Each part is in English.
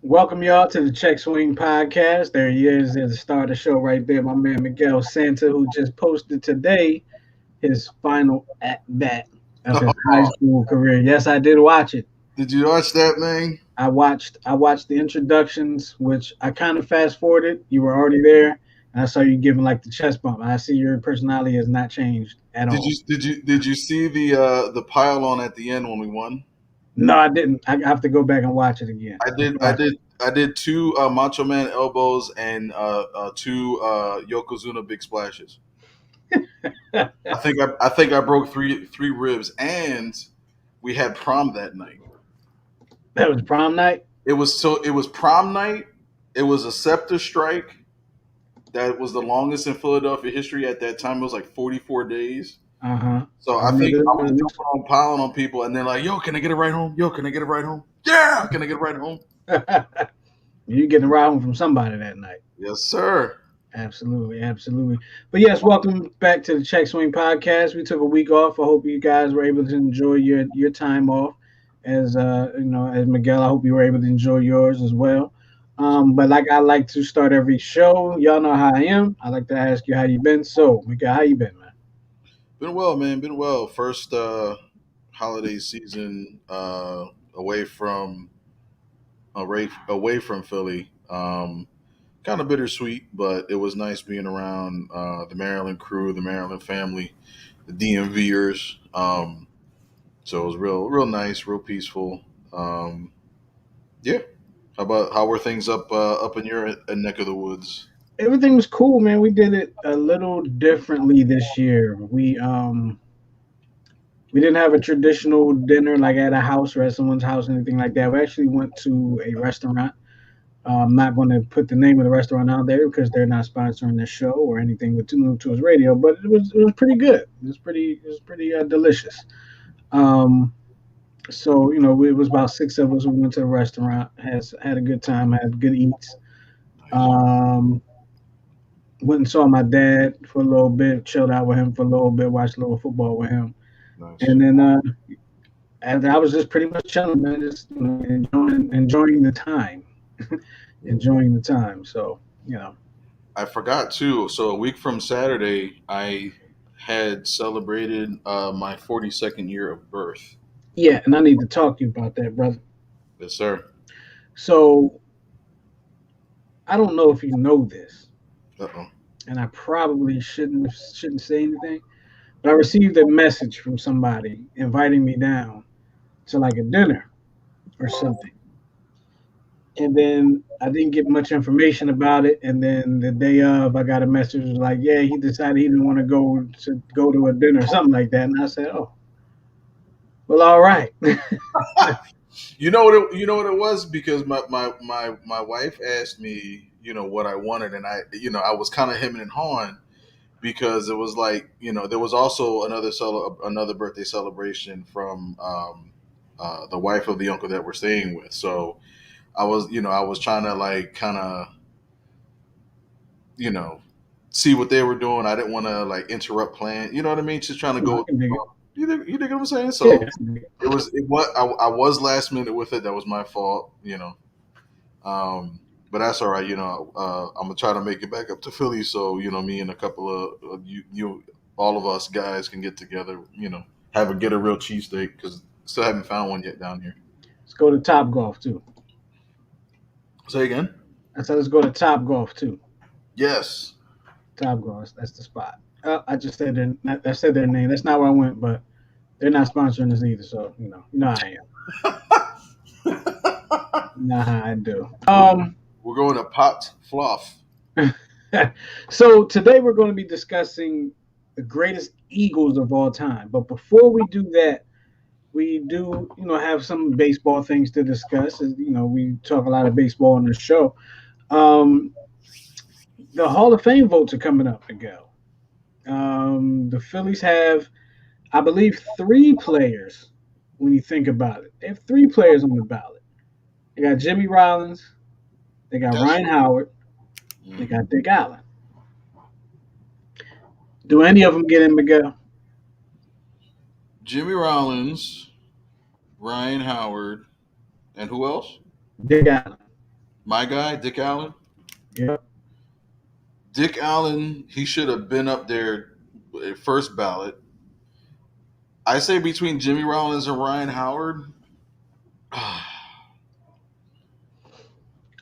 Welcome y'all to the Check Swing podcast. There he is at the start of the show right there, my man Miguel Santa, who just posted today his final at bat of his high Oh, school career. Yes, I did watch it. did you watch that, man? I watched the introductions, which I kind of fast forwarded. You were already there, and I saw you giving like the chest bump. I see your personality has not changed at Did all. you did you see the pile on at the end when we won? No, I didn't. I have to go back and watch it again. I did I did I did two Macho Man elbows and two Yokozuna big splashes. I think I broke three ribs, and we had prom that night. That was prom night. It was prom night. It was a scepter strike that was the longest in Philadelphia history at that time. It was like 44 days. Uh huh. So I I think remember. I was jumping on, piling on people, and then like, yo, can I get a ride home? Yo, can I get a ride home? Yeah, can I get a ride home? You getting a ride home from somebody that night. Yes, sir. Absolutely, absolutely. But yes, welcome back to the Check Swing podcast. We took a week off. I hope you guys were able to enjoy your time off. As as Miguel, I hope you were able to enjoy yours as well. But like I like to start every show, y'all know how I am. I like to ask you how you been. So, Miguel, how you been, man? Been well, man. Been well. First holiday season away from away from Philly. Kind of bittersweet, but it was nice being around the Maryland crew, the Maryland family, the DMVers. So it was real nice, real peaceful. Yeah. How were things up in your neck of the woods? Everything was cool, man. We did it a little differently this year. We didn't have a traditional dinner like at a house or at someone's house, anything like that. We actually went to a restaurant. I'm not going to put the name of the restaurant out there because they're not sponsoring the show or anything with Tune to His Radio, but it was pretty good. It was pretty delicious. Um, so it was about six of us. We went to the restaurant, had a good time, had good eats. Nice. Um, Went and saw my dad for a little bit, chilled out with him for a little bit, watched a little football with him, Nice. and then and I was just pretty much chilling, man, just enjoying the time, enjoying the time. So you know, I forgot too. So a week from Saturday, I had celebrated my 42nd year of birth. yeah, and I need to talk to you about that, brother. Yes, sir. So I don't know if you know this, Uh oh. and I probably shouldn't say anything, but I received a message from somebody inviting me down to like a dinner or something. And then I didn't get much information about it. And then the day of, I got a message was like, yeah, he decided he didn't want to go to a dinner or something like that. And I said, oh, well, all right. You know what it was, because my wife asked me, what I wanted, and I was kind of hemming and hawing, because it was like, there was also another birthday celebration from the wife of the uncle that we're staying with. So I was trying to like kind of you know see what they were doing. I didn't want to like interrupt plan. You know what I mean? Just trying to I go. can dig it. You dig what I'm saying? Yeah. So I was last minute with it. That was my fault. But that's all right. I'm gonna try to make it back up to Philly, so me and a couple of all of us guys can get together. Get a real cheesesteak, because still haven't found one yet down here. Let's go to Top Golf too. Say again? I said, let's go to Top Golf too. Yes. Top Golf, that's the spot. I just said I said their name. That's not where I went, but they're not sponsoring us either. So you know how I am. You know how I do. We're going to Pot Fluff. So today we're going to be discussing the greatest Eagles of all time. But before we do that, we do, have some baseball things to discuss. As, we talk a lot of baseball on the show. Um, the Hall of Fame votes are coming up, Miguel. The Phillies have, I believe, three players. When you think about it, they have three players on the ballot. They got Jimmy Rollins, they got That's Ryan Howard, they Mhm. got Dick Allen. Do any of them get in, Miguel? Jimmy Rollins, Ryan Howard, and who else? Dick Allen. My guy, Dick Allen. Yep. Dick Allen, he should have been up there first ballot. I say between Jimmy Rollins and Ryan Howard. I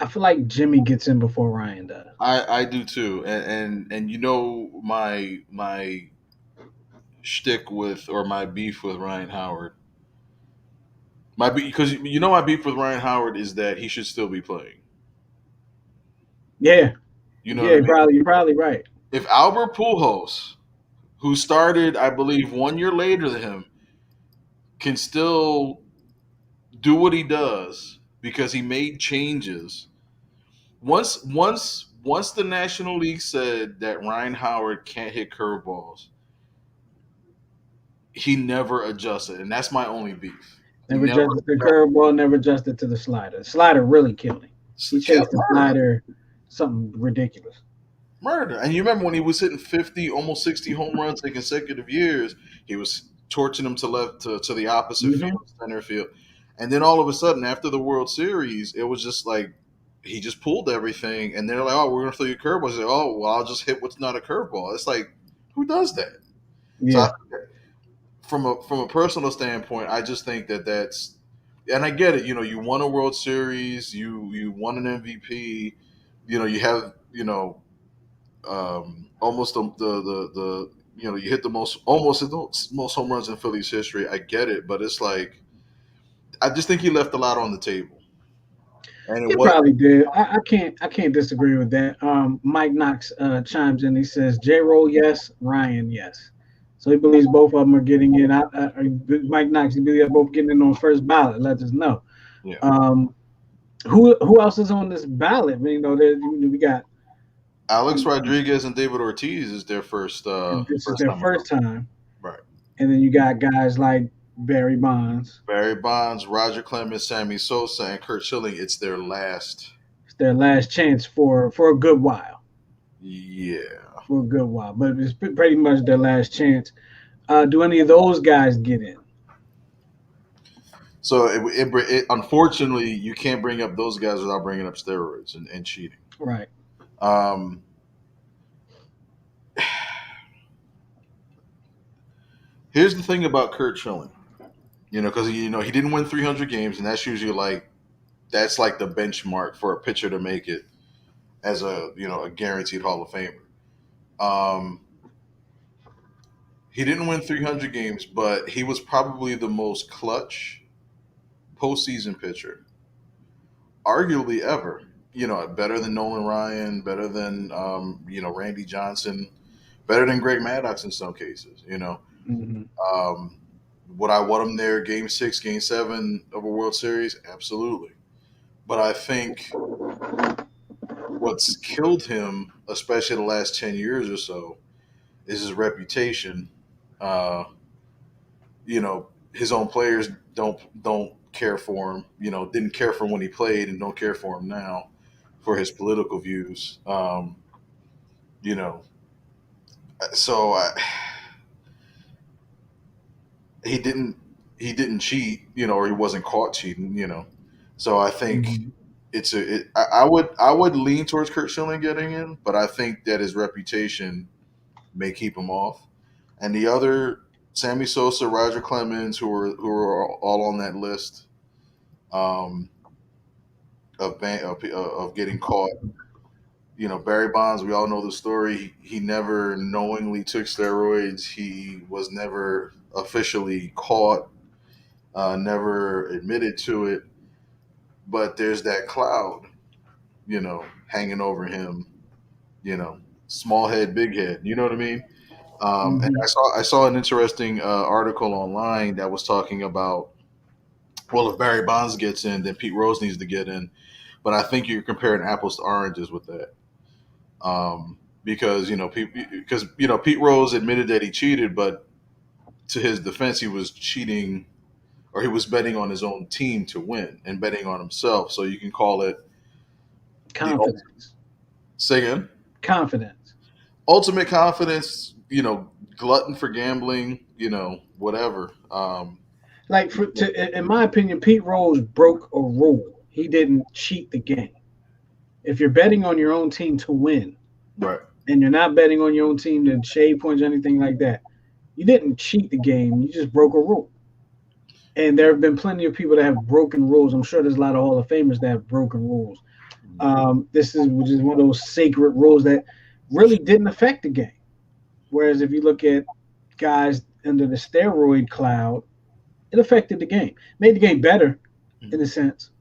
feel like Jimmy gets in before Ryan does. I do too, and you know my shtick with or my beef with Ryan Howard. Because you know my beef with Ryan Howard is that he should still be playing. Yeah. You know what Yeah, I mean? you're probably right. If Albert Pujols, who started I believe 1 year later than him, can still do what he does because he made changes. Once the National League said that Ryan Howard can't hit curveballs, he never adjusted, and that's my only beef. He Never never adjusted to the curveball, never adjusted to the slider. The slider really killed him. He chased kept the slider something ridiculous. murder. And you remember when he was hitting 50, almost 60 home runs in consecutive years, he was torching them to the opposite field, Hmm. center field. And then all of a sudden, after the World Series, it was just like he just pulled everything, and they're like, "Oh, we're gonna throw you a curveball." He's like, "Oh, well, I'll just hit what's not a curveball." It's like, who does that? So, Yeah. from a personal standpoint, I just think that that's, and I get it. You know, you won a World Series, you won an MVP. You know, you have almost the you hit the most almost hit the most home runs in Phillies history. I get it, but it's like I just think he left a lot on the table, and it He was probably did. I can't disagree with that. Mike Knox chimes in. He says J. Roll yes, Ryan yes. So he believes both of them are getting in. Mike Knox, he believes they're both getting in on first ballot. Let us know. yeah. Um, who else is on this ballot? I mean, we got. Alex Rodriguez and David Ortiz is their first This is first their time ago. first time, Right. and then you got guys like Barry Bonds. Barry Bonds, Roger Clemens, Sammy Sosa, and Kurt Schilling. It's their last. It's their last chance for a good while. Yeah. For a good while, but it's pretty much their last chance. Do any of those guys get in? So unfortunately you can't bring up those guys without bringing up steroids and cheating. Right. Um, Here's the thing about Kurt Schilling, because he didn't win 300 games, and that's usually that's like the benchmark for a pitcher to make it as a guaranteed Hall of Famer. Um, he didn't win 300 games, but he was probably the most clutch postseason pitcher, arguably ever. Better than Nolan Ryan, better than Randy Johnson, better than Greg Maddox in some cases. Hmm. Um, would I want him there game 6, game 7 of a World Series? Absolutely. But I think what's killed him, especially the last 10 years or so, is his reputation. Uh, his own players don't care for him. Didn't care for him when he played and don't care for him now for his political views. You know, so he didn't cheat, or he wasn't caught cheating. So I think Hmm. I would lean towards Kurt Schilling getting in, but I think that his reputation may keep him off. And the other, Sammy Sosa, Roger Clemens, who are all on that list um, of getting caught. Barry Bonds. We all know the story. He never knowingly took steroids. He was never officially caught. Never admitted to it. But there's that cloud, hanging over him. Small head, big head. You know what I mean? And Hmm. I saw an interesting article online that was talking about, well, if Barry Bonds gets in, then Pete Rose needs to get in. But I think you're comparing apples to oranges with that, because Pete Rose admitted that he cheated, but to his defense, he was cheating, or he was betting on his own team to win and betting on himself. So you can call it the Confidence. say again, Confidence. ultimate confidence. Glutton for gambling. Whatever. In my opinion, Pete Rose broke a rule. He didn't cheat the game. If you're betting on your own team to win, Right. and you're not betting on your own team to shade points or anything like that, you didn't cheat the game. You just broke a rule. And there have been plenty of people that have broken rules. I'm sure there's a lot of Hall of Famers that have broken rules. This is which is one of those sacred rules that really didn't affect the game. Whereas if you look at guys under the steroid cloud, it affected the game, made the game better in a sense.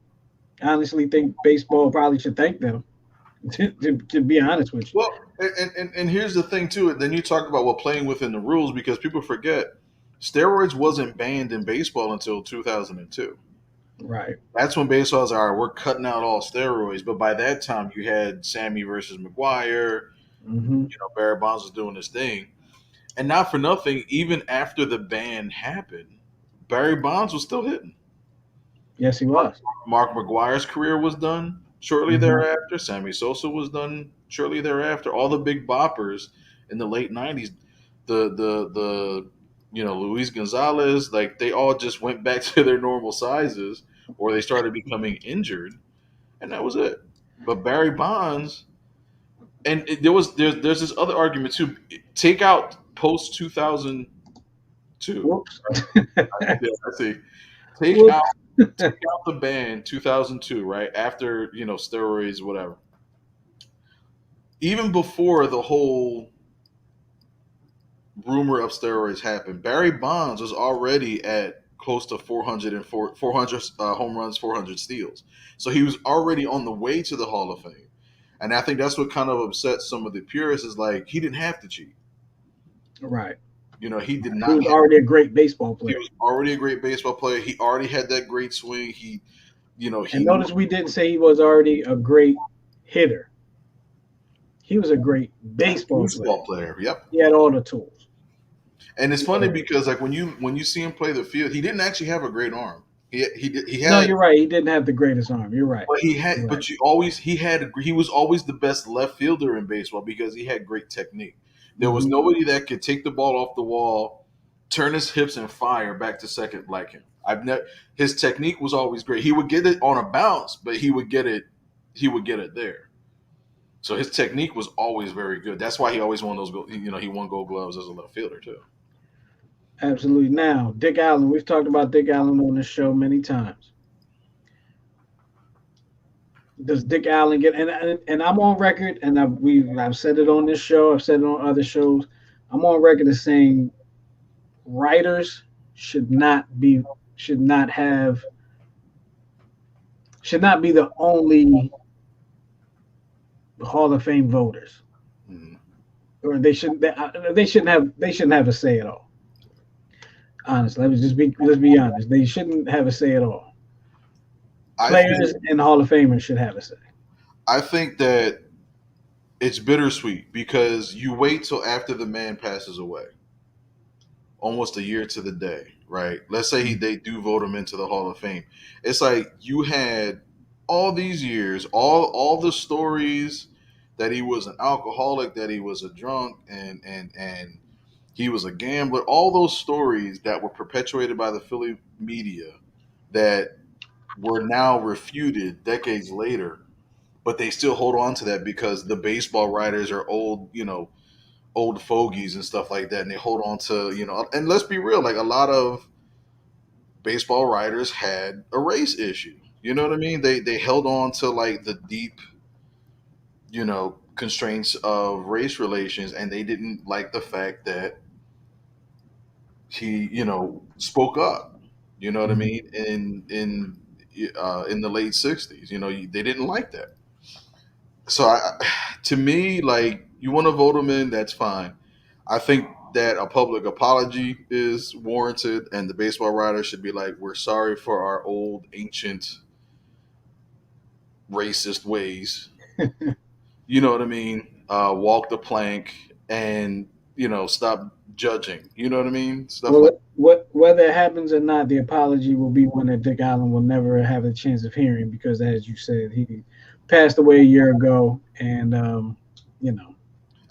I honestly think baseball probably should thank them. To be honest with Well, and here's the thing too. Then you talk about playing within the rules because people forget steroids wasn't banned in baseball until 2002. you, right? That's when baseball was all right. We're cutting out all steroids, but by that time you had Sammy versus McGuire. Hmm. Barry Bonds was doing his thing, and not for nothing. Even after the ban happened, Barry Bonds was still hitting. Yes, he was. Mark McGuire's career was done shortly Hmm. thereafter. Sammy Sosa was done shortly thereafter. All the big boppers in the late '90s, the Luis Gonzalez, like they all just went back to their normal sizes, or they started becoming injured, and that was it. But Barry Bonds, and there's this other argument too. Take out post 2002. Whoops. Yeah, I see. Take out Whoops. take out the ban 2002, right after steroids, whatever. Even before the whole rumor of steroids happened, Barry Bonds was already at close to 400 home runs, 400 steals. So he was already on the way to the Hall of Fame. And I think that's what kind of upset some of the purists is like he didn't have to cheat. Right. He did He not was have. already a great baseball He player. was already a great baseball player. He already had that great swing. And He knew notice we didn't say he was already a great hitter. He was a great baseball player. baseball player. Yep. He had all the tools. And it's funny So, because like when you see him play the field, he didn't actually have a great arm. He no, had you're right. He didn't have the greatest arm. You're right. but You're right. he was always the best left fielder in baseball because he had great technique. There was Hmm. nobody that could take the ball off the wall, turn his hips and fire back to second like him. I've never His technique was always great. He would get it on a bounce, but he would get it there. So his technique was always very good. That's why he always won those he won Gold Gloves as a left fielder too. Absolutely. Now, Dick Allen. We've talked about Dick Allen on this show many times. Does Dick Allen get and I'm on record and I've said it on this show. I've said it on other shows. I'm on record as saying writers should not be should not have should not be the only Hall of Fame voters, Mhm. or they shouldn't have a say at all. Honestly, let's be honest. They shouldn't have a say at all. I think Players and Hall of Famers should have a say. I think that it's bittersweet because you wait till after the man passes away, almost a year to the day, right? Let's say they do vote him into the Hall of Fame. It's like you had all these years, all the stories that he was an alcoholic, that he was a drunk, and he was a gambler. All those stories that were perpetuated by the Philly media that were now refuted decades later, but they still hold on to that because the baseball writers are old fogies and stuff like that, and they hold on to And let's be real, like a lot of baseball writers had a race issue. You know what I mean? They held on to like the deep, constraints of race relations, and they didn't like the fact that he, spoke up. You know what I Mhm. mean? In the late '60s, they didn't like that. So to me, like you want to vote him in, that's fine. I think that a public apology is warranted, and the baseball writer should be like, "We're sorry for our old, ancient, racist ways." You know what I mean? Walk the plank, and stop judging. You know what I mean? Stuff like Well, whether it happens or not, the apology will be one that Dick Allen will never have a chance of hearing because, as you said, he passed away a year ago, and you know,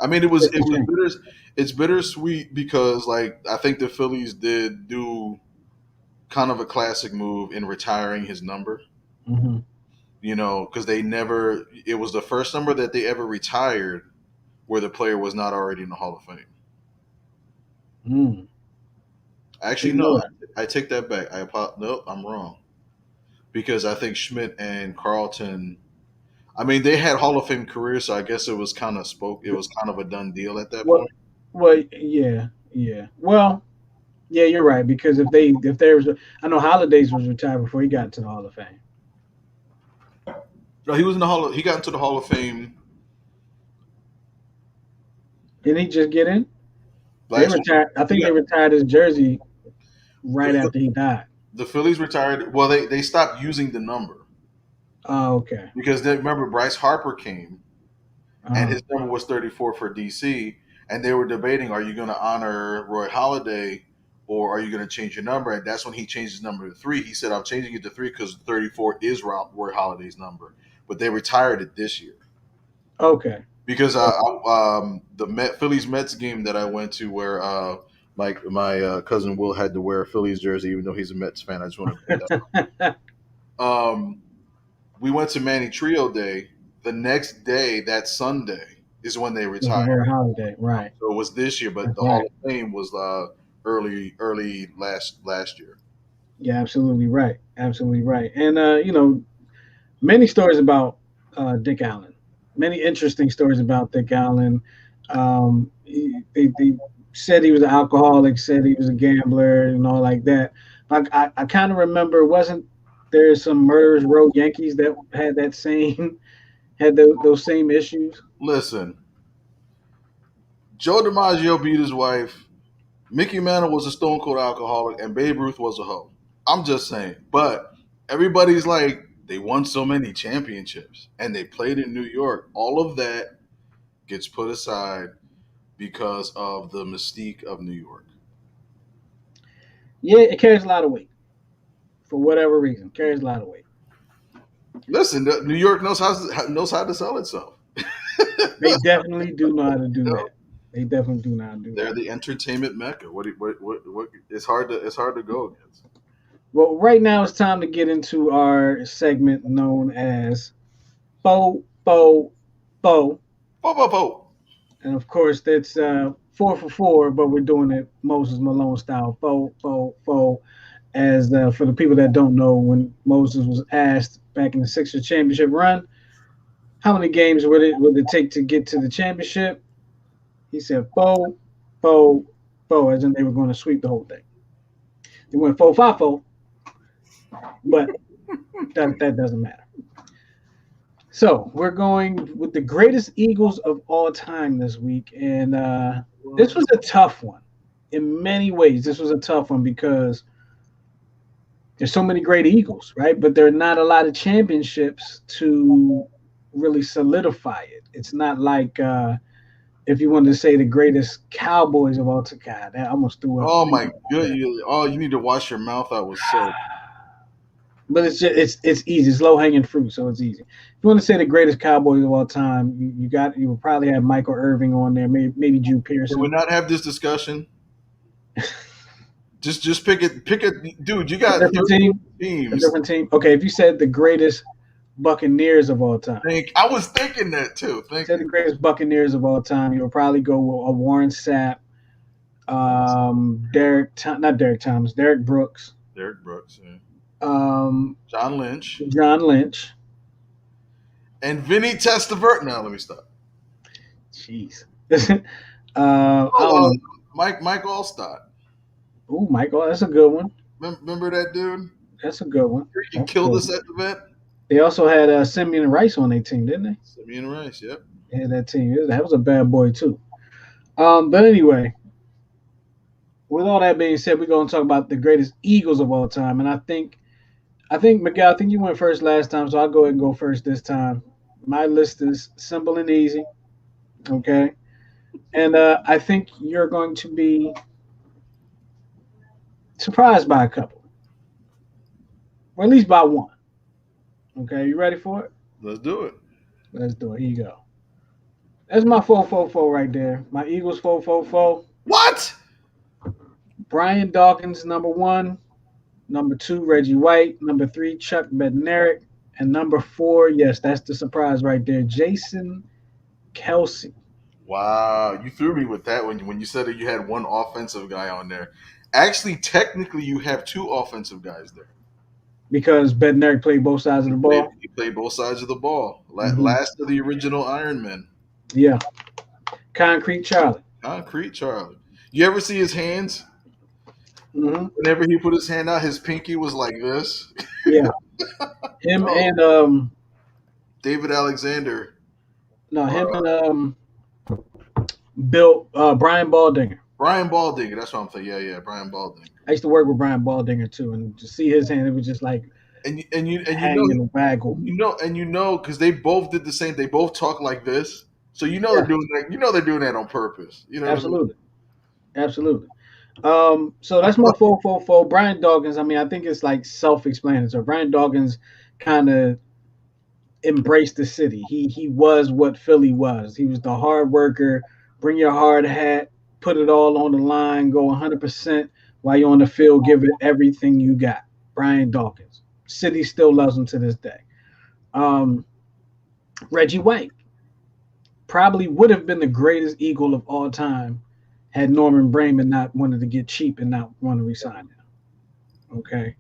I mean, it was it's it a was shame. bitter. It's bittersweet because, like, I think the Phillies did do kind of a classic move in retiring his number. Hmm. because they never. It was the first number that they ever retired where the player was not already in the Hall of Fame. Hmm. Actually, Didn't know no, that. I take that back. Nope, I'm wrong because I think Schmidt and Carlton. I mean, they had Hall of Fame careers, so I guess it was kind of spoke. It was kind of a done deal at that Well, point. well, yeah, yeah. Well, yeah, you're right because if there was, I know Holidays was retired before he got into the Hall of Fame. No, he was in the Hall. He got into the Hall of Fame Didn't he just get in? They last year. retired. I He think got they retired his jersey right the, after he died. the Phillies retired. Well, they stopped using the number Oh, okay. because they remember Bryce Harper came and Uh, his number was 34 for DC, and they were debating, are you going to honor Roy Halladay or are you going to change your number? And that's when he changed his number to three. He said, I'm changing it to three because 34 is Roy Halladay's number, but they retired it this year. okay. Because the Phillies Mets game that I went to, where my cousin Will had to wear a Phillies jersey, even though he's a Mets fan. I just want to put It that. We went to Manny Trio Day. The next day, that Sunday, is when they was a retired. Roy Holiday, right? So it was this year, but That's the Hall right. of Fame was early last year. Yeah, absolutely right. Absolutely right. And many stories about Dick Allen. Many interesting stories about Dick Allen. They said he was an alcoholic, said he was a gambler, and all like that. I kind of remember, wasn't there some Murderers Row Yankees that had that same had those same issues? Listen, Joe DiMaggio beat his wife. Mickey Mantle was a stone cold alcoholic, and Babe Ruth was a hoe. I'm just saying. But everybody's like, they won so many championships and they played in New York. All of that gets put aside because of the mystique of New York. Yeah, it carries a lot of weight for whatever reason. Carries a lot of weight. Listen, New York knows how to sell itself. They definitely do know how to do You know, that. They definitely do know how to do they're that. the entertainment mecca. What? It's hard to go against. Well, right now it's time to get into our segment known as Fo Fo Fo. Bo bo bo. And of course, that's 4 for 4, but we're doing it Moses Malone style. Fo Fo Fo. As for the people that don't know, when Moses was asked back in the Sixers championship run, how many games would it take to get to the championship? He said Fo Fo Fo, as in they were going to sweep the whole thing. They went 4-5-4, but that doesn't matter. So we're going with the greatest Eagles of all time this week, and this was a tough one. In many ways, this was a tough one because there's so many great Eagles, right? But there are not a lot of championships to really solidify it. It's not like if you wanted to say the greatest Cowboys of all time. God, I almost threw up Oh thinking my about good! that. You need to wash your mouth out with soap. But it's easy. It's low hanging fruit, so it's easy. If you want to say the greatest Cowboys of all time, you will probably have Michael Irving on there, maybe Drew Can we Pearson. not have this discussion? Just pick it, dude. You A got different 30 team, a teams. different team. Okay, if you said the greatest Buccaneers of all time, I was thinking that too. Thank said you. the greatest Buccaneers of all time, you'll probably go with a Warren Sapp, not Derek Thomas, Derek Brooks, Derek Brooks, yeah. um, John Lynch, John Lynch. and Vinny Testaverde. Now let me stop. Jeez. I don't Oh, know. Mike Allstott. Ooh, Michael, that's a good one. Remember that dude? That's a good one. He That's a killed good us one. at the vet. They also had Simeon and Rice on their team, didn't they? Simeon Rice. Yep. They had that team. That was a bad boy too. But anyway, with all that being said, we're going to talk about the greatest Eagles of all time, and I think Miguel, I think you went first last time, so I'll go ahead and go first this time. My list is simple and easy, okay, and I think you're going to be surprised by a couple, or at least by one. Okay, you ready for it? Let's do it. Let's do it. Here you go. That's my 4-4-4 right there. My Eagles 4-4-4. What? Brian Dawkins, number one. Number two, Reggie White. Number three, Chuck Bednarik. And number 4, yes, that's the surprise right there. Jason Kelsey. Wow, you threw me with that when you said that you had one offensive guy on there. Actually, technically, you have two offensive guys there. Because Bednarik played both sides of the ball. He played both sides of the ball. Hmm. Last of the original Iron Men. Yeah. Concrete Charlie. Concrete Charlie. You ever see his hands? Hmm. Whenever he put his hand out, his pinky was like this. Yeah. Him Oh, and David Alexander. no, Uh, him and Bill Brian Baldinger. Brian Baldinger. That's what I'm saying. Yeah, Brian Baldinger. I used to work with Brian Baldinger too, and to see his hand, it was just like And hanging a waggle. because they both did the same. They both talk like this, so Yeah, they're doing that. They're doing that on purpose. You know what I mean? absolutely, absolutely. So that's my 444. Brian Dawkins. I mean, I think it's like self-explanatory. Brian Dawkins kind of embraced the city. He was what Philly was. He was the hard worker. Bring your hard hat, put it all on the line, go 100% while you're on the field, give it everything you got. Brian Dawkins. City still loves him to this day. Um, Reggie White probably would have been the greatest Eagle of all time had Norman Braman not wanted to get cheap and not want to resign him. Okay.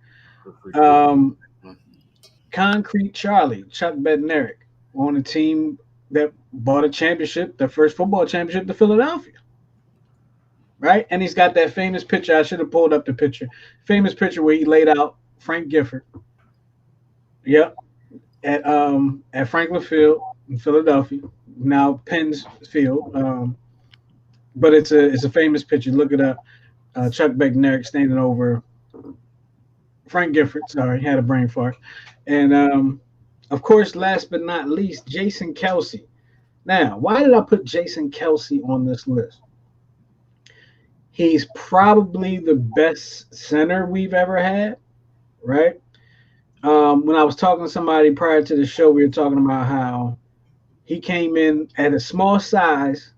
Um, Concrete Charlie, Chuck Bednarik, on a team that bought a championship, the first football championship to Philadelphia. Right? And he's got that famous picture. I should have pulled up the picture. Famous picture where he laid out Frank Gifford. Yep. At Franklin Field in Philadelphia. Now Penn's Field. But it's a famous picture. Look it up. Chuck Bednarik standing over Frank Gifford. Sorry, had a brain fart. And of course, last but not least, Jason Kelsey. Now, why did I put Jason Kelsey on this list? He's probably the best center we've ever had, right? When I was talking to somebody prior to the show, we were talking about how he came in at a small size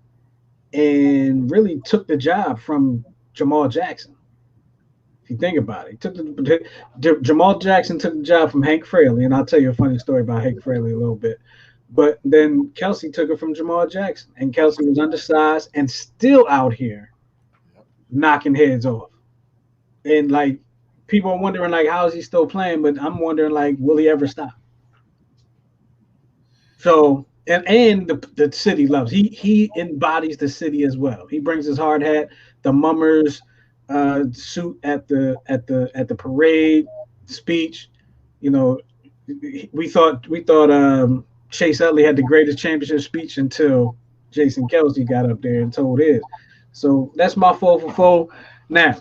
and really took the job from Jamal Jackson. If you think about it, Jamal Jackson took the job from Hank Fraley, and I'll tell you a funny story about Hank Fraley a little bit. But then Kelsey took it from Jamal Jackson, and Kelsey was undersized and still out here knocking heads off. And like people are wondering like how is he still playing, but I'm wondering like will he ever stop? So and the city loves he embodies the city as well. He brings his hard hat, the mummers suit at the parade speech. You know, we thought Chase Utley had the greatest championship speech until Jason Kelsey got up there and told his. So that's my 4 for 4. Now,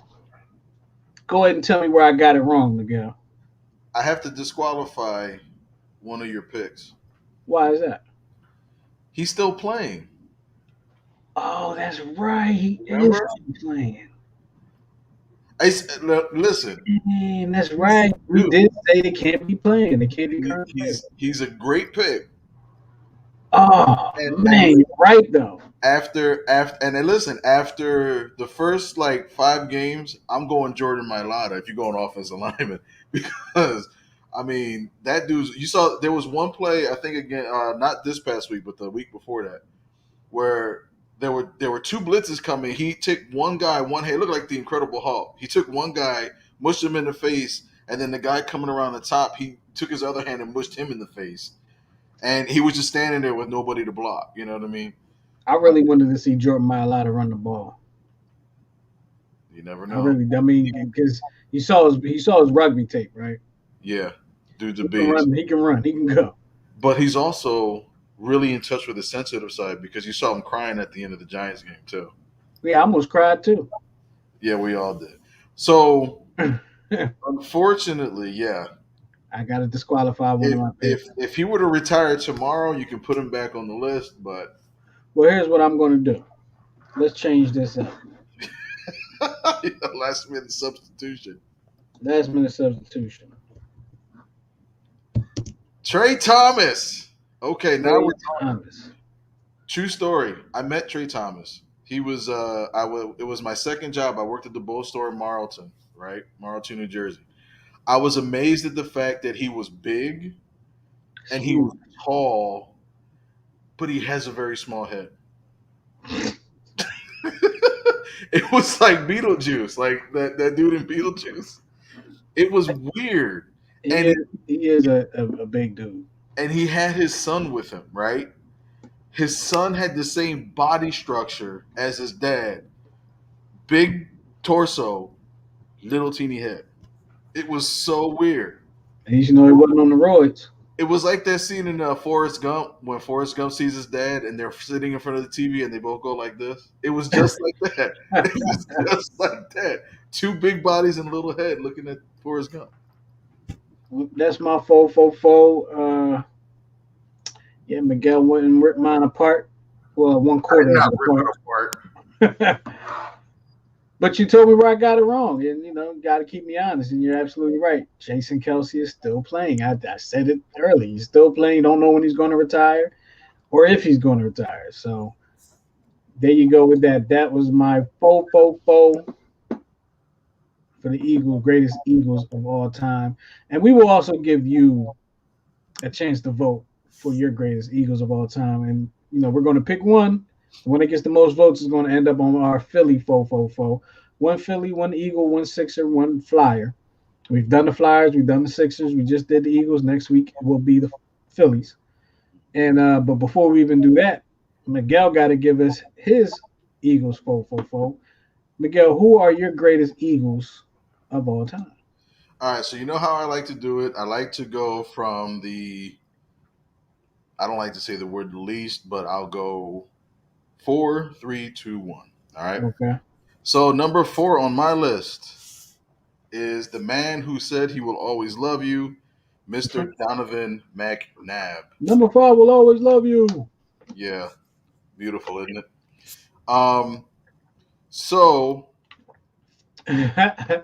go ahead and tell me where I got it wrong, Miguel. I have to disqualify one of your picks. Why is that? He's still playing. Oh, that's right. He is Remember? playing. Listen, Man, that's right. We did say they can't be playing. They can't be current players. he's a great pick. Oh And man, you're right though. after and then listen, after the first like 5 games, I'm going Jordan Mailata if you're going offensive lineman because I mean that dude's. You saw there was one play I think again, not this past week, but the week before that, where there were two blitzes coming. He took one guy, one hand, looked like the Incredible Hulk. He took one guy, mushed him in the face, and then the guy coming around the top, he took his other hand and mushed him in the face. And he was just standing there with nobody to block. You know what I mean? I really wanted to see Jordan Mailata run the ball. You never I know. really, I mean, because he saw his rugby tape, right? Yeah, dude's a He can beast. run. He can run. He can go. But he's also really in touch with the sensitive side because you saw him crying at the end of the Giants game too. Yeah, I almost cried too. Yeah, we all did. So unfortunately, yeah. I got to disqualify one of my picks. If he were to retire tomorrow, you can put him back on the list. But Well, here's what I'm going to do. Let's change this up. last minute substitution. Last minute substitution. Trey Thomas. Okay, now we're Thomas. true story. I met Trey Thomas. He was it was my second job. I worked at the Bull store in Marlton, right? Marlton, New Jersey. I was amazed at the fact that he was big, and he Huge. was tall, but he has a very small head. It was like Beetlejuice, like that dude in Beetlejuice. It was weird, He and is he is a big dude. he had his son with him, right? His son had the same body structure as his dad, big torso, little teeny head. It was so weird. And you should know he wasn't on the roids. It was like that scene in Forrest Gump when Forrest Gump sees his dad and they're sitting in front of the TV and they both go like this. It was just like that. It was just like that. Two big bodies and a little head looking at Forrest Gump. That's my 444. Yeah, Miguel went and ripped mine apart. Well, one I did quarter of not it rip it apart. apart. But you told me where I got it wrong, and got to keep me honest. And you're absolutely right. Jason Kelsey is still playing. I said it early. He's still playing. Don't know when he's going to retire or if he's going to retire. So there you go with that. That was my 444 for the Eagles, greatest Eagles of all time. And we will also give you a chance to vote for your greatest Eagles of all time. And we're going to pick one. The one that gets the most votes is going to end up on our Philly 444. One Philly, one Eagle, one Sixer, one Flyer. We've done the Flyers, we've done the Sixers, we just did the Eagles. Next week will be the Phillies. And but before we even do that, Miguel got to give us his Eagles 444. Miguel, who are your greatest Eagles of all time? All right, so you know how I like to do it. I like to go from the. I don't like to say the word least, but I'll go 4, 3, 2, 1. All right. Okay. So number 4 on my list is the man who said he will always love you, Mr. Donovan McNabb. Number 5 will always love you. Yeah, beautiful, isn't it? Um, so I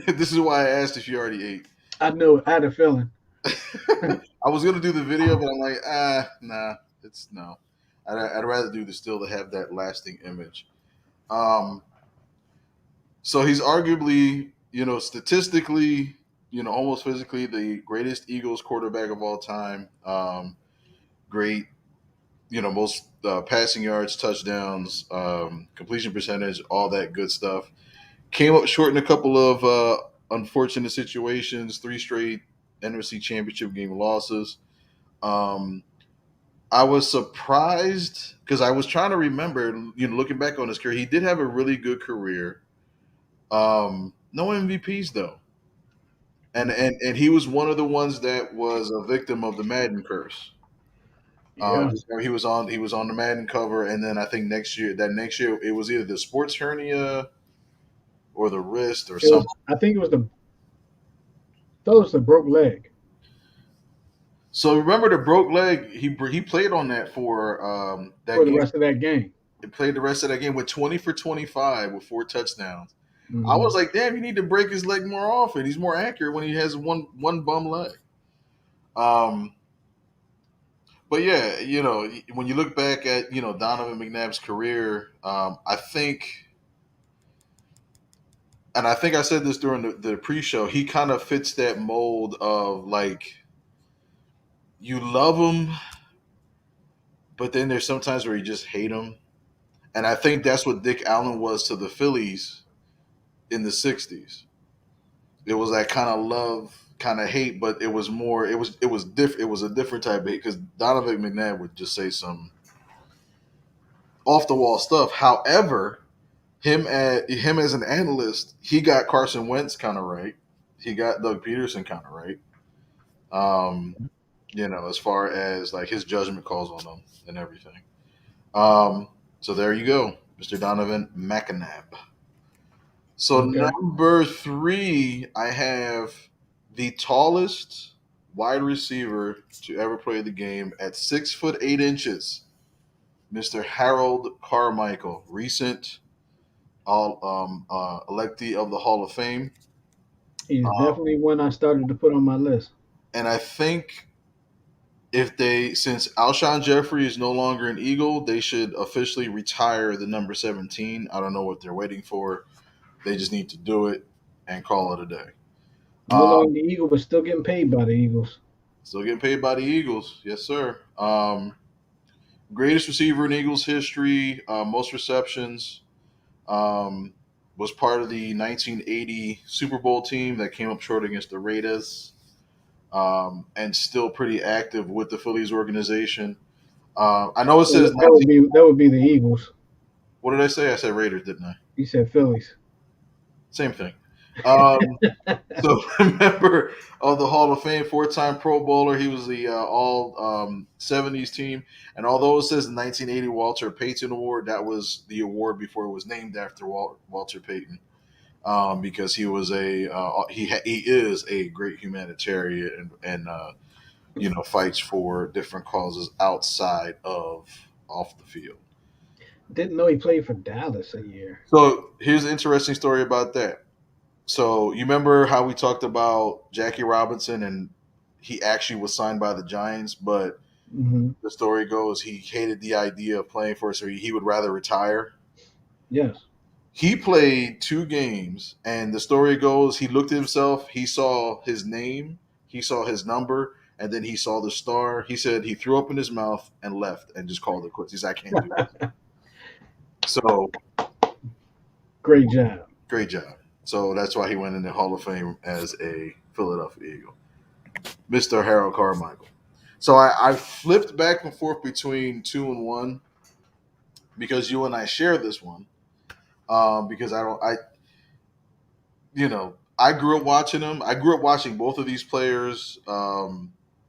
this is why I asked if you already ate. knew it. I had a feeling. I was gonna do the video, but I'm like, nah, it's no. I'd rather do the still to have that lasting image. Um, so he's arguably, statistically, almost physically, the greatest Eagles quarterback of all time. Great, most passing yards, touchdowns, completion percentage, all that good stuff. Came up short in a couple of unfortunate situations, 3 straight NFC Championship game losses. Um, I was surprised because I was trying to remember, looking back on his career, he did have a really good career. No MVPs though, and he was one of the ones that was a victim of the Madden curse. Yeah. He was on the Madden cover, and then I think next year it was either the sports hernia or the wrist or It was something. I think it was the broke leg So remember the broke leg? He played on that for that for the game. rest of that game. He played the rest of that game with 20 for 25 with 4 touchdowns. I Hmm. was like, damn, you need to break his leg more often. He's more accurate when he has one bum leg. Um, but yeah, when you look back at Donovan McNabb's career, I think I said this during the pre-show. He kind of fits that mold of like you love him, but then there's sometimes where you just hate him, and I think that's what Dick Allen was to the Phillies in the '60s. It was that kind of love, kind of hate, but it was more. It was different. It was a different type of hate because Donovan McNabb would just say some off the wall stuff. However, him as an analyst, he got Carson Wentz kind of right. He got Doug Peterson kind of right. Um, as far as like his judgment calls on them and everything. So there you go, Mr. Donovan McNabb. So Okay. number 3, I have the tallest wide receiver to ever play the game at 6'8" Mr. Harold Carmichael, recent all electee of the Hall of Fame. He's Uh, definitely one I started to put on my list. and I think since Alshon Jeffrey is no longer an Eagle, they should officially retire the number 17. I don't know what they're waiting for. They just need to do it and call it a day. No Uh, longer the Eagle, but still getting paid by the Eagles. Still getting paid by the Eagles. Yes, sir. Greatest receiver in Eagles history, most receptions. Um, was part of the 1980 Super Bowl team that came up short against the Raiders, and still pretty active with the Phillies organization. I know it So says that 19. would be the Eagles. What did I say? I said Raiders, didn't I? You said Phillies. Same thing. Um, so member of the Hall of Fame, four-time Pro Bowler. He was the All 70s team. And although it says the 1980 Walter Payton Award, that was the award before it was named after Walter Payton, because he was he is a great humanitarian and fights for different causes outside of off the field. Didn't know he played for Dallas a year. So here's an interesting story about that. So you remember how we talked about Jackie Robinson and he actually was signed by the Giants, but Hmm. the story goes he hated the idea of playing for us, so he would rather retire. Yes. He played 2 games, and the story goes he looked at himself, he saw his name, he saw his number, and then he saw the star. He said he threw up in his mouth and left and just called it quits. He said, I can't do this. So Great job. great job. So that's why he went in the Hall of Fame as a Philadelphia Eagle. Mr. Harold Carmichael. So I flipped back and forth between 2 and 1 because you and I share this one. Because I grew up watching them. I grew up watching both of these players. The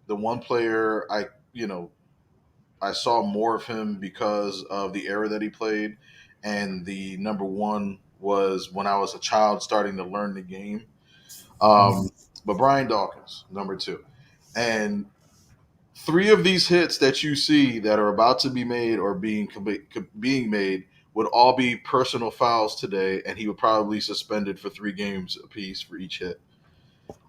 one player I saw more of him because of the era that he played, and the number one was when I was a child starting to learn the game. Mhm. But Brian Dawkins, number two, and 3 of these hits that you see that are about to be made or being made would all be personal fouls today, and he would probably be suspended for 3 games apiece for each hit.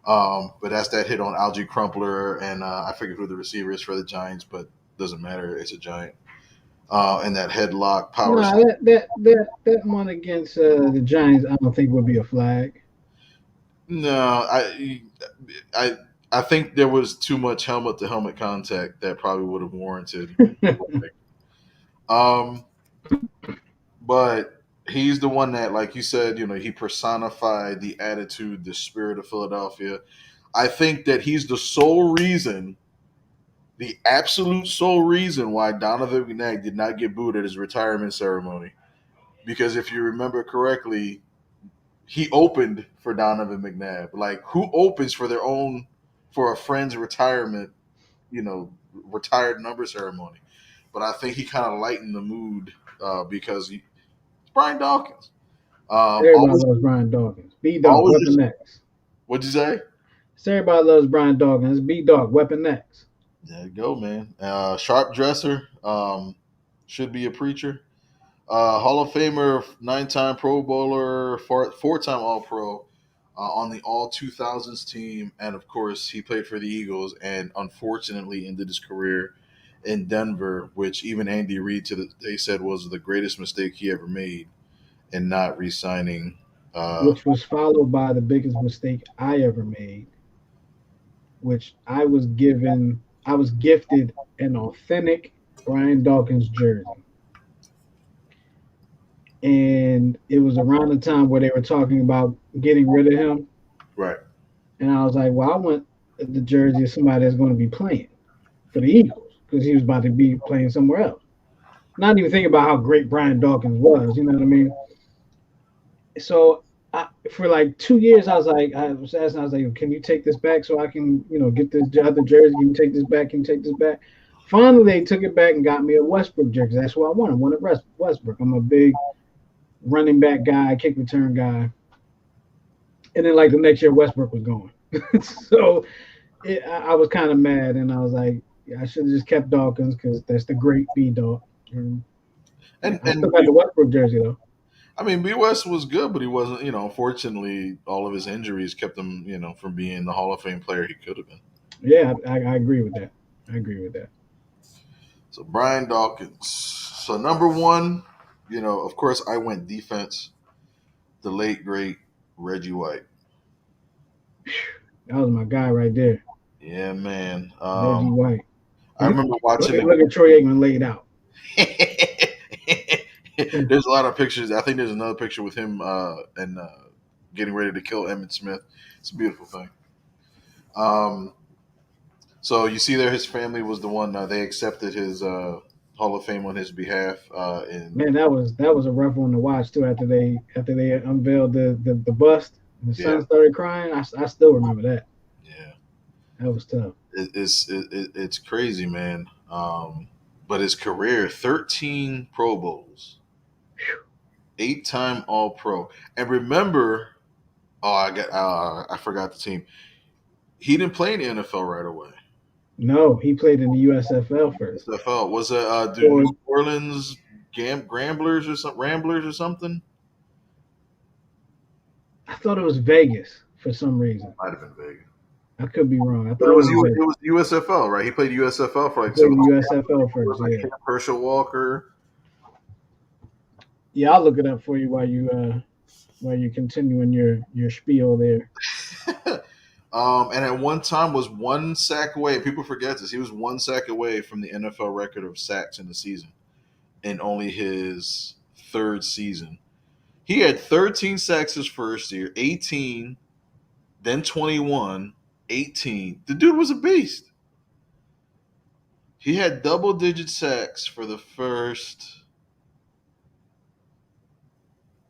But that's that hit on Algie Crumpler, and I forget who the receiver is for the Giants, but doesn't matter. It's a Giant. And that headlock power. No, that one against the Giants, I don't think would be a flag. No, I I think there was too much helmet to helmet contact that probably would have warranted. Um, but he's the one that, like you said, he personified the attitude, the spirit of Philadelphia. I think that he's the sole reason, the absolute sole reason why Donovan McNabb did not get booed at his retirement ceremony. Because if you remember correctly, he opened for Donovan McNabb. Like, who opens for a friend's retirement, retired number ceremony? But I think he kind of lightened the mood because it's Brian Dawkins. Everybody Always, loves Brian Dawkins. B Dog, always Weapon just X. what'd you say? So everybody loves Brian Dawkins. B Dog, Weapon X. There you go, man. Sharp dresser, should be a preacher. Hall of Famer, 9-time Pro Bowler, four-time All Pro, on the All 2000s team, and of course he played for the Eagles, and unfortunately ended his career in Denver, which even Andy Reid they said was the greatest mistake he ever made in not re-signing. Which was followed by the biggest mistake I ever made, which I was gifted an authentic Brian Dawkins jersey. And it was around the time where they were talking about getting rid of him. Right. And I was like, well, I want the jersey of somebody that's going to be playing for the Eagles because he was about to be playing somewhere else. Not even thinking about how great Brian Dawkins was, you know what I mean? So for like 2 years, I was asking, I was like, can you take this back so I can, get this other jersey? Can you take this back? Can you take this back? Finally, they took it back and got me a Westbrook jersey. That's what I wanted. I wanted Westbrook. I'm a big running back guy, kick return guy. And then like the next year, Westbrook was gone. So I was kind of mad, and I was like, yeah, I should have just kept Dawkins because that's the great B Dog. And yeah, And I still and got the Westbrook jersey though. I mean, B West was good, but he wasn't. Unfortunately, all of his injuries kept him, from being the Hall of Fame player he could have been. Yeah, I agree with that. I agree with that. So Brian Dawkins. So number one, of course, I went defense. The late great Reggie White. That was my guy right there. Yeah, man. Reggie White. I remember watching Look at Troy Aikman laid out. There's a lot of pictures. I think there's another picture with him and getting ready to kill Emmett Smith. It's a beautiful thing. Um, so you see there, his family was the one they accepted his Hall of Fame on his behalf. And Man, that was a rough one to watch too. After they unveiled the bust, and the yeah, son started crying. I still remember that. yeah, That was tough. it's crazy, man. But his career, 13 Pro Bowls, 8-time All Pro, and remember, I forgot the team. He didn't play in the NFL right away. No, he played in the USFL first. SFL was it the Or New Orleans Gamblers or some Ramblers or something? I thought it was Vegas for some reason. Might have been Vegas, I could be wrong. I but thought it was Vegas. it was USFL, right? He played USFL for He like played two. in the USFL It was first. like Yeah, Camp Herschel Walker. yeah. I'll look it up for you while you continuing your spiel there. And at one time was one sack away. People forget this. He was one sack away from the NFL record of sacks in the season in only his third season. He had 13 sacks his first year, 18, then 21, 18. The dude was a beast. He had double digit sacks for the first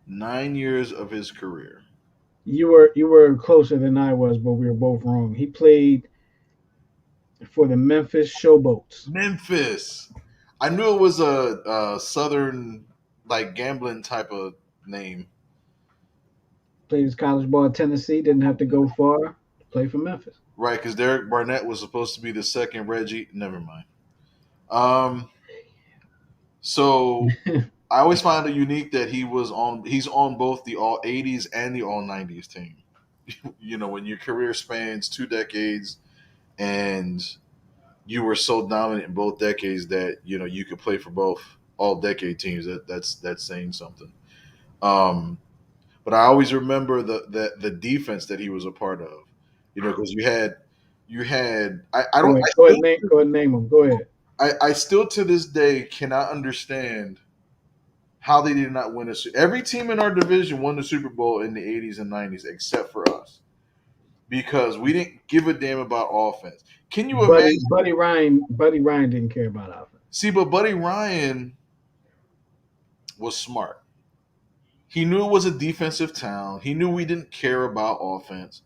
9 years of his career. You were closer than I was, but we were both wrong. He played for the Memphis Showboats. Memphis. I knew it was a southern, like gambling type of name. Played his college ball at Tennessee. Didn't have to go far to play for Memphis. Right, because Derek Barnett was supposed to be the second Reggie. Never mind. Um, so I always find it unique that he's on both the all 80s and the all 90s team. You know, when your career spans 2 decades and you were so dominant in both decades that you could play for both all decade teams. That's saying something. Um, but I always remember the defense that he was a part of. Because you had I don't Go ahead, name them. Go ahead. I still to this day cannot understand how they did not win every team in our division won the Super Bowl in the 80s and 90s except for us because we didn't give a damn about offense. Can you imagine? Buddy Ryan didn't care about offense. See, but Buddy Ryan was smart. He knew it was a defensive town. He knew we didn't care about offense,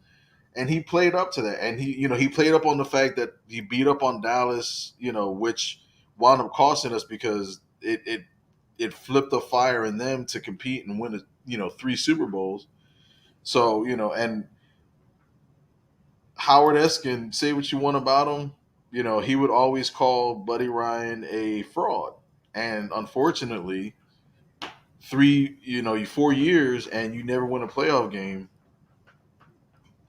and he played up to that. And he played up on the fact that he beat up on Dallas, which wound up costing us because it flipped the fire in them to compete and win, 3 Super Bowls. So and Howard Eskin, say what you want about him, he would always call Buddy Ryan a fraud, and unfortunately 4 years and you never win a playoff game,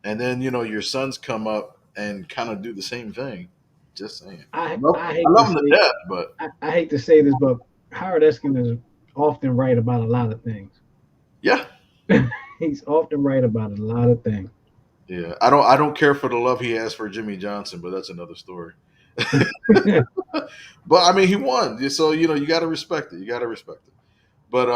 and then your sons come up and kind of do the same thing. Just saying. I I I hate to love him to say death, but I hate to say this, but Howard Eskin is often right about a lot of things. yeah, He's often right about a lot of things. yeah. I don't care for the love he has for Jimmy Johnson, but that's another story. But I mean, he won, so you got to respect it. You got to respect it. But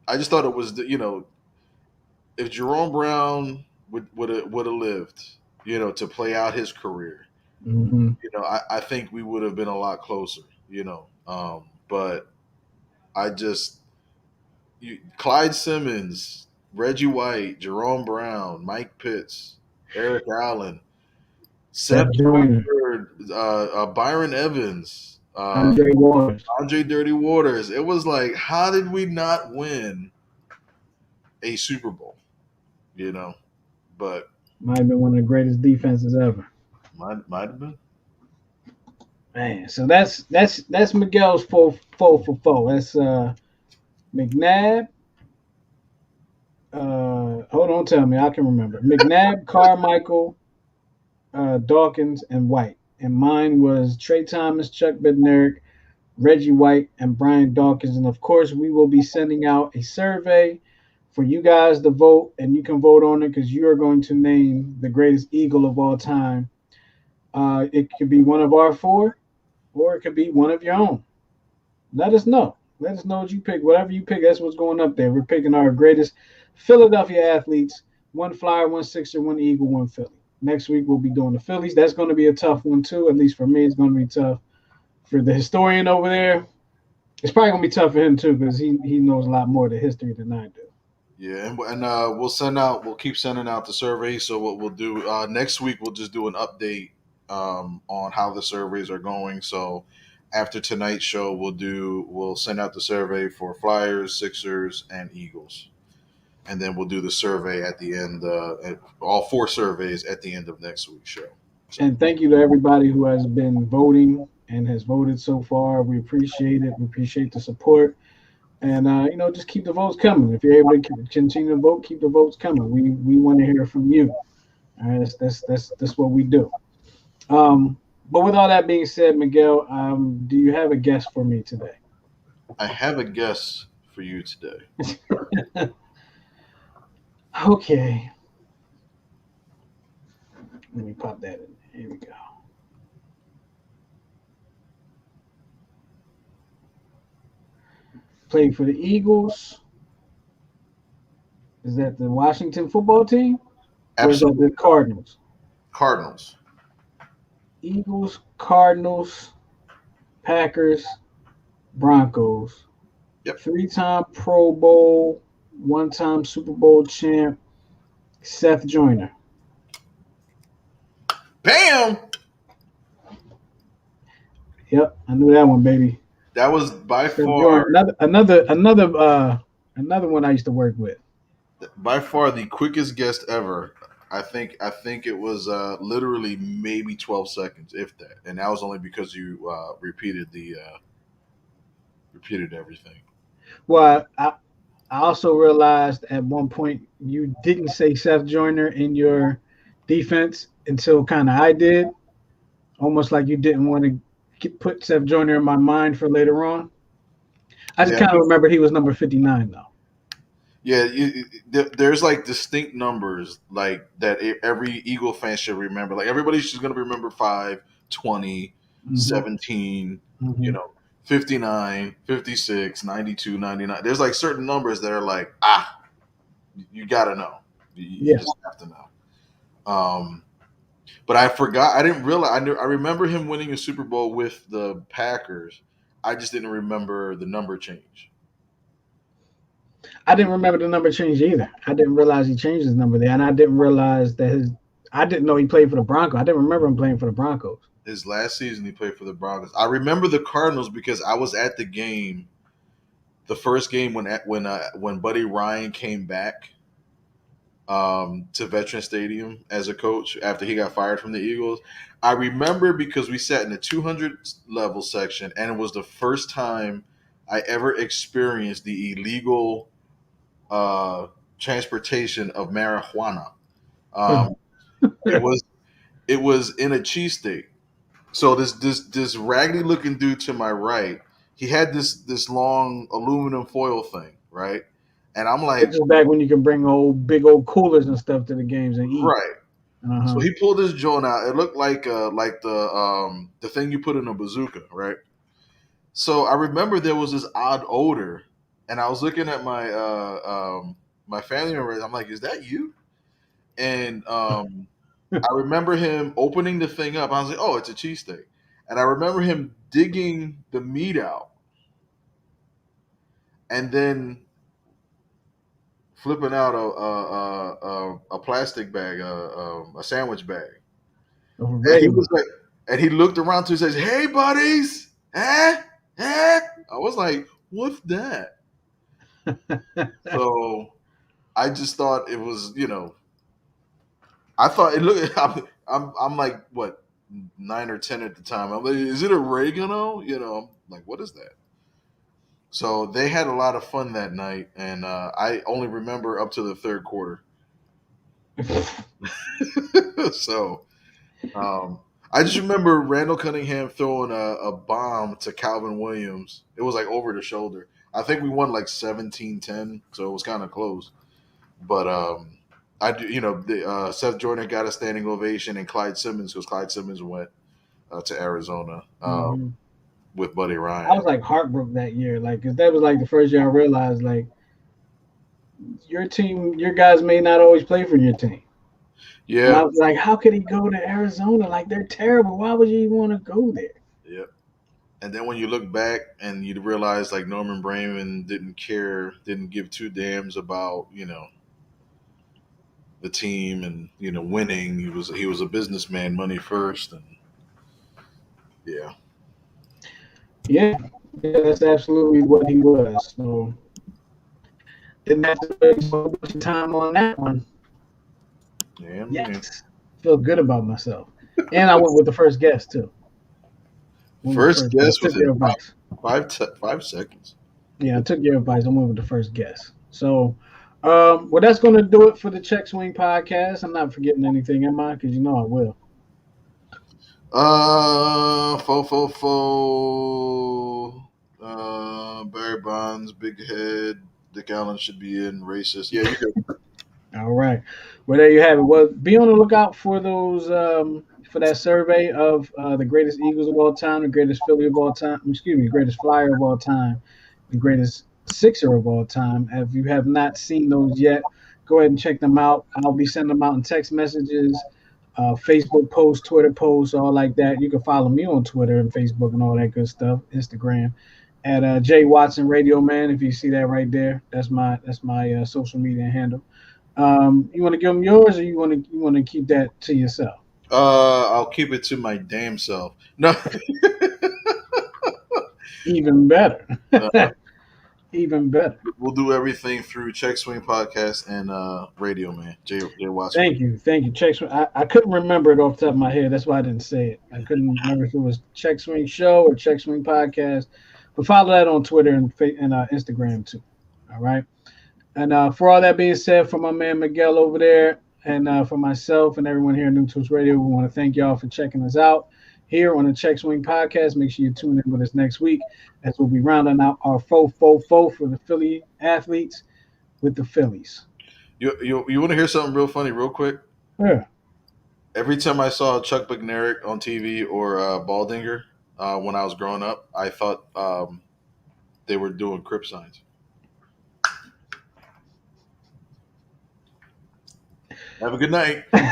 I just thought it was if Jerome Brown would have lived, to play out his career, hmm I think we would have been a lot closer, but I just Clyde Simmons, Reggie White, Jerome Brown, Mike Pitts, Eric Allen, Seth Joyner, Bird, Byron Evans, Andre Waters Andre Dirty Waters. It was like, how did we not win a Super Bowl? But might have been one of the greatest defenses ever. might have been. Man, so that's Miguel's four for four. That's McNabb. Hold on, tell me I can remember. McNabb, Carmichael, Dawkins, and White. And mine was Trey Thomas, Chuck Bednarik, Reggie White, and Brian Dawkins. And of course, we will be sending out a survey for you guys to vote, and you can vote on it because you are going to name the greatest Eagle of all time. It could be one of our four, or it could be one of your own. Let us know. Let us know what you pick. Whatever you pick, that's what's going up there. We're picking our greatest Philadelphia athletes: one Flyer, one Sixer, one Eagle, one Philly. Next week we'll be doing the Phillies. That's going to be a tough one too. At least for me, it's going to be tough. For the historian over there, it's probably going to be tough for him too because he knows a lot more of the history than I do. Yeah, and we'll keep sending out the survey. So what we'll do next week, we'll just do an update on how the surveys are going. So after tonight's show, we'll send out the survey for Flyers, Sixers, and Eagles, and then we'll do the survey at the end, all four surveys at the end of next week's show. So And thank you to everybody who has been voting and has voted so far. We appreciate it. We appreciate the support. And just keep the votes coming. If you're able to continue to vote, keep the votes coming. We want to hear from you. All right, that's what we do. But with all that being said, Miguel, do you have a guest for me today? I have a guess for you today. Okay, let me pop that in. Here we go. Played for the Eagles. Is that the Washington football team? Or is that Absolutely, the Cardinals? Cardinals. Eagles, Cardinals, Packers, Broncos. Yep. 3-time Pro Bowl, 1-time Super Bowl champ, Seth Joyner. Bam! Yep, I knew that one, baby. That was by Seth far Joyner. Another one I used to work with. the quickest guest ever. I think it was literally maybe 12 seconds, if that, and that was only because you repeated everything. Well, I also realized at one point you didn't say Seth Joyner in your defense until kind of I did, almost like you didn't want to put Seth Joyner in my mind for later on. I just Yeah, kind of remembered he was number 59 though. yeah. There's like distinct numbers like that. Every Eagle fan should remember. Like everybody's just gonna remember 5, 20, Mm-hmm. 17. You Mm-hmm. know, 59, 56, 92, 99. There's like certain numbers that are like you gotta know. You Yeah. just have to know. Um, But I forgot. I didn't realize. I remember him winning a Super Bowl with the Packers. I just didn't remember the number change. I didn't remember the number change either. I didn't realize he changed his number there, and I didn't realize that his. I didn't know he played for the Broncos. I didn't remember him playing for the Broncos. His last season, he played for the Broncos. I remember the Cardinals because I was at the game, the first game when Buddy Ryan came back to Veteran Stadium as a coach after he got fired from the Eagles. I remember because we sat in the 200 level section, and it was the first time I ever experienced the illegal uh, transportation of marijuana. Um, it was it was in a cheesesteak. So this raggedy looking dude to my right, he had this long aluminum foil thing, right? And I'm like, This is back when you can bring big old coolers and stuff to the games and eat. right. So Uh-huh. he pulled his joint out. It looked like the thing you put in a bazooka, right? So I remember there was this odd odor, and I was looking at my family members. I'm like, "Is that you?" And I remember him opening the thing up. I was like, "Oh, it's a cheesesteak." And I remember him digging the meat out and then flipping out a plastic bag, a sandwich bag. And he Regular. was like, and he looked around to and says, "Hey, buddies, eh, eh." I was like, "What's that?" So I just thought it was, I thought it looked. I'm like what 9 or 10 at the time. I'm like, is it oregano? I'm like, what is that? So they had a lot of fun that night, and I only remember up to the third quarter. So I just remember Randall Cunningham throwing a bomb to Calvin Williams. It was like over the shoulder. I think we won like 17-10, so it was kind of close. But I do, Seth Jordan got a standing ovation, and Clyde Simmons, because Clyde Simmons went to Arizona Mhm. with Buddy I Ryan. was like heartbroken that year, like because that was like the first year I realized like your team, your guys may not always play for your team. And I Yeah, was like, how could he go to Arizona? Like they're terrible. Why would you even want to go there? yeah. And then when you look back and you realize like Norman Brayman didn't care, didn't give two damns about the team and winning. He was a businessman, money first, and yeah. Yeah, yeah, that's absolutely what he was. So didn't have to waste so much time on that one. Yeah, man. Yes, feel good about myself. And I went with the first guess too. Went with the First first guess. guess Took within your advice. 5 seconds. Yeah, I took your advice. I went with the first guess. So, well, that's going to do it for the Check Swing podcast. I'm not forgetting anything, am I? Because you know I will. Fo. Barry Bonds, big head. Dick Allen should be in. Racist. Yeah, you could. All right. Well, there you have it. Well, be on the lookout for those for that survey of the greatest Eagles of all time, the greatest Philly of all time. Excuse me, greatest Flyer of all time, the greatest Sixer of all time. If you have not seen those yet, go ahead and check them out. I'll be sending them out in text messages, Facebook posts, Twitter posts, all like that. You can follow me on Twitter and Facebook and all that good stuff, Instagram at Jay Watson Radio Man. If you see that right there, that's my social media handle. You want to give them yours, or you want to keep that to yourself? I'll keep it to my damn self. No. Even better. uh, Even better. we'll do everything through Check Swing Podcast and Radio Man. Jay Watson. Thank you. Check swing. I couldn't remember it off the top of my head. That's why I didn't say it. I couldn't remember if it was Check Swing Show or Check Swing Podcast. But follow that on Twitter and Instagram too. All right. And for all that being said, for my man Miguel over there, and for myself and everyone here at New Tools Radio, we want to thank y'all for checking us out here on the Check Swing Podcast. Make sure you tune in with us next week as we'll be rounding out our fo for the Philly athletes with the Phillies. You want to hear something real funny, real quick? Yeah. Every time I saw Chuck McNarick on TV or Baldinger when I was growing up, I thought they were doing Crip signs. Have a good night. I'm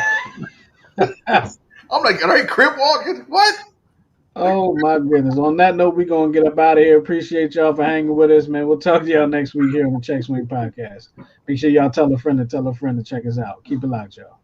like, all right, Crip walking? What? Oh my goodness. On that note, we're gonna get up out of here. Appreciate y'all for hanging with us, man. We'll talk to y'all next week here on the Check Swing Podcast. Make sure y'all tell a friend to check us out. Keep it locked, y'all.